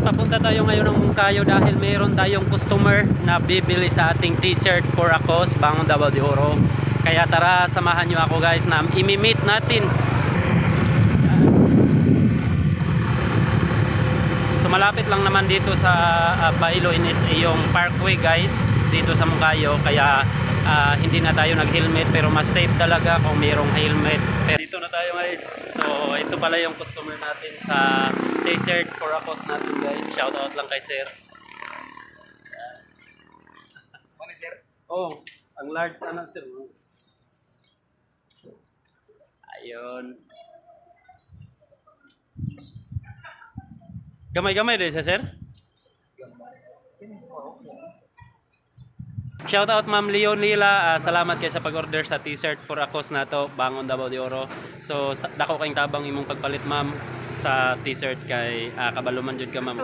papunta tayo ngayon ng Mungkayo dahil mayroon tayong customer na bibili sa ating t-shirt for a cause, Bangon Davao de Oro. Kaya tara, samahan nyo ako guys na imi-meet natin. So malapit lang naman dito sa Bailo NHA yung parkway guys, dito sa Mungkayo. Kaya hindi na tayo nag-helmet, pero mas safe talaga kung mayroong helmet. Pero dito na tayo guys. So ito pala yung customer natin sa t-shirt for a cause natin guys. Shout out lang kay sir. Ano sir? Oh, ang large ano sir. Ayun. Gamay-gamay din siya sir. Shout out Ma'am Leonila, salamat kayo sa pag-order sa t-shirt for a cause na to, Bangon Davao de Oro. So dako kayong tabang imong pagpalit ma'am sa t-shirt kay kabaluman jud ka ma'am.